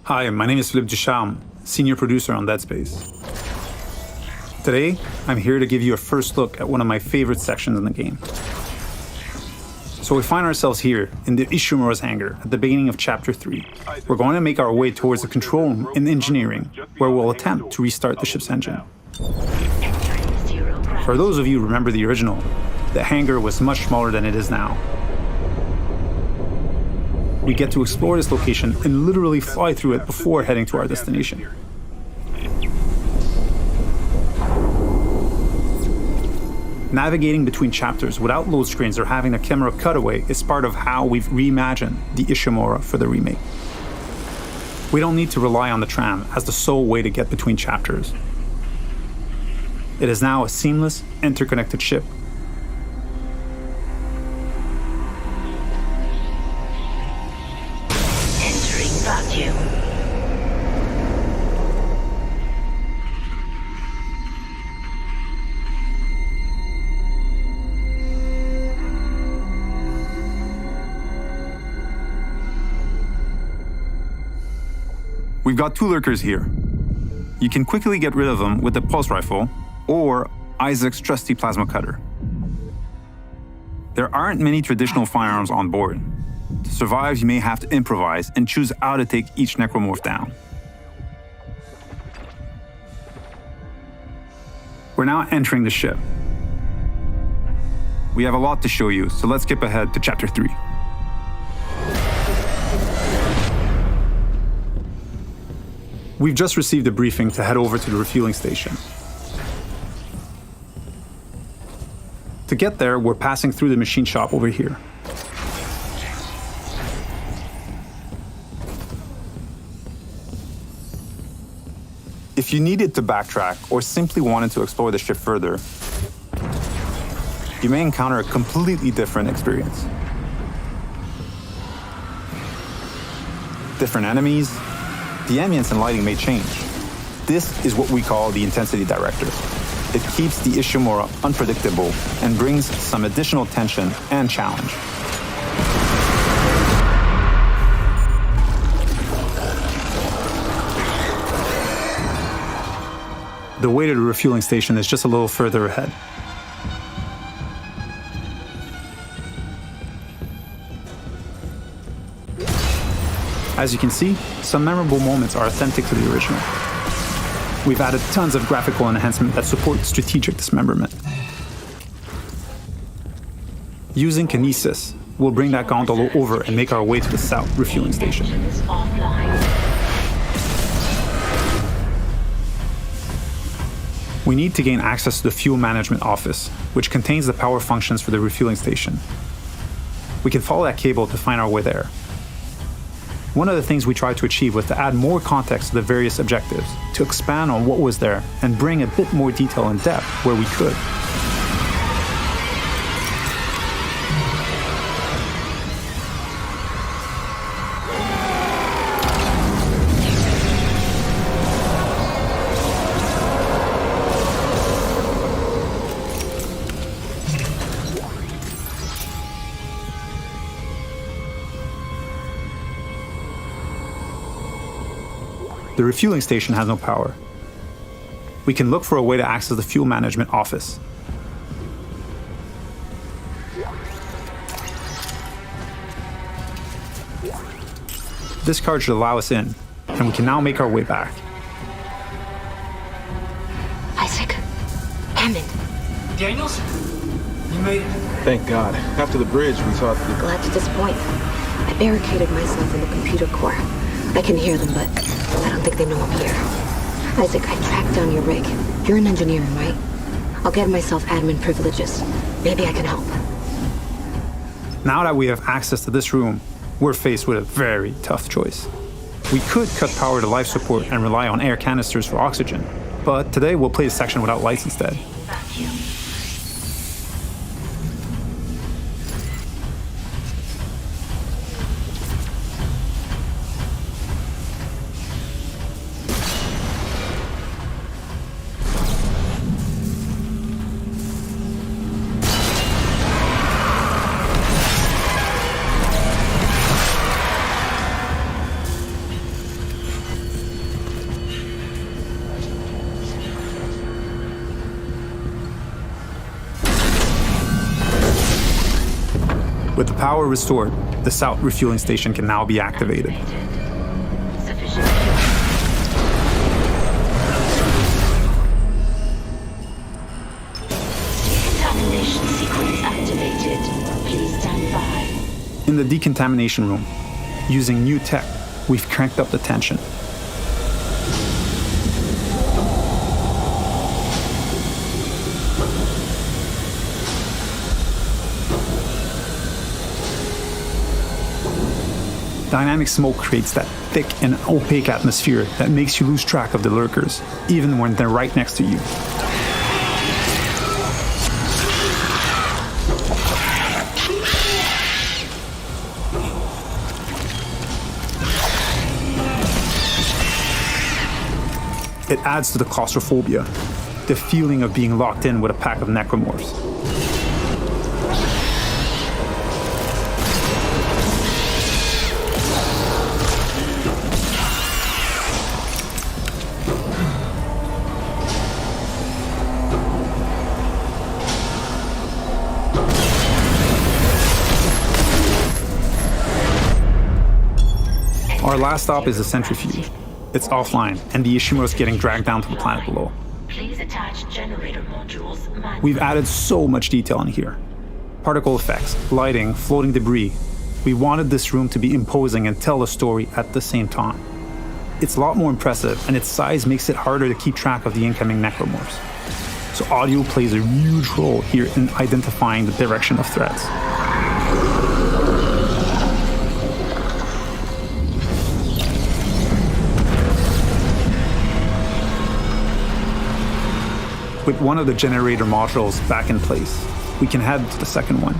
Hi, my name is Philippe Ducharme, senior producer on Dead Space. Today, I'm here to give you a first look at one of my favorite sections in the game. So we find ourselves here in the Ishimura's hangar at the beginning of Chapter 3. We're going to make our way towards the control room in engineering, where we'll attempt to restart the ship's engine. For those of you who remember the original, the hangar was much smaller than it is now. We get to explore this location and literally fly through it before heading to our destination. Navigating between chapters without load screens or having a camera cutaway is part of how we've reimagined the Ishimura for the remake. We don't need to rely on the tram as the sole way to get between chapters. It is now a seamless, interconnected ship. We've got two lurkers here. You can quickly get rid of them with the pulse rifle or Isaac's trusty plasma cutter. There aren't many traditional firearms on board. To survive, you may have to improvise and choose how to take each necromorph down. We're now entering the ship. We have a lot to show you, so let's skip ahead to Chapter 3. We've just received a briefing to head over to the refueling station. To get there, we're passing through the machine shop over here. If you needed to backtrack or simply wanted to explore the ship further, you may encounter a completely different experience. Different enemies, the ambience and lighting may change. This is what we call the intensity director. It keeps the Ishimura unpredictable and brings some additional tension and challenge. The way to the refueling station is just a little further ahead. As you can see, some memorable moments are authentic to the original. We've added tons of graphical enhancement that support strategic dismemberment. Using kinesis, we'll bring that gondola over and make our way to the south refueling station. We need to gain access to the fuel management office, which contains the power functions for the refueling station. We can follow that cable to find our way there. One of the things we tried to achieve was to add more context to the various objectives, to expand on what was there and bring a bit more detail and depth where we could. The refueling station has no power. We can look for a way to access the fuel management office. This card should allow us in, and we can now make our way back. Isaac, Hammond. Daniels? You made it. Thank God. After the bridge, we thought... Glad to disappoint. I barricaded myself in the computer core. I can hear them, but I don't think they know I'm here. Isaac, I tracked down your rig. You're in engineering, right? I'll get myself admin privileges. Maybe I can help. Now that we have access to this room, we're faced with a very tough choice. We could cut power to life support and rely on air canisters for oxygen, but today we'll play a section without lights instead. With the power restored, the south refueling station can now be activated. Sufficient. Decontamination sequence activated. Please stand by. In the decontamination room, using new tech, we've cranked up the tension. Dynamic smoke creates that thick and opaque atmosphere that makes you lose track of the lurkers, even when they're right next to you. It adds to the claustrophobia, the feeling of being locked in with a pack of necromorphs. Our last stop is the centrifuge. It's offline, and the Ishimura's getting dragged down to the planet below. Please attach generator modules manually. We've added so much detail in here. Particle effects, lighting, floating debris. We wanted this room to be imposing and tell a story at the same time. It's a lot more impressive, and its size makes it harder to keep track of the incoming necromorphs. So audio plays a huge role here in identifying the direction of threats. With one of the generator modules back in place, we can head to the second one.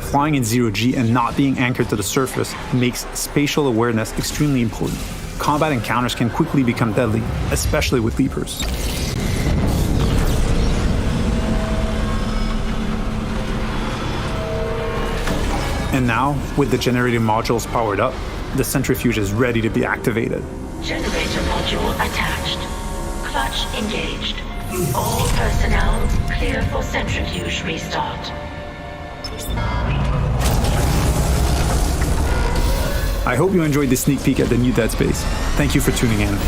Flying in zero-G and not being anchored to the surface makes spatial awareness extremely important. Combat encounters can quickly become deadly, especially with leapers. And now, with the generator modules powered up, the centrifuge is ready to be activated. Generator module attached. Clutch engaged. All personnel clear for centrifuge restart. I hope you enjoyed this sneak peek at the new Dead Space. Thank you for tuning in.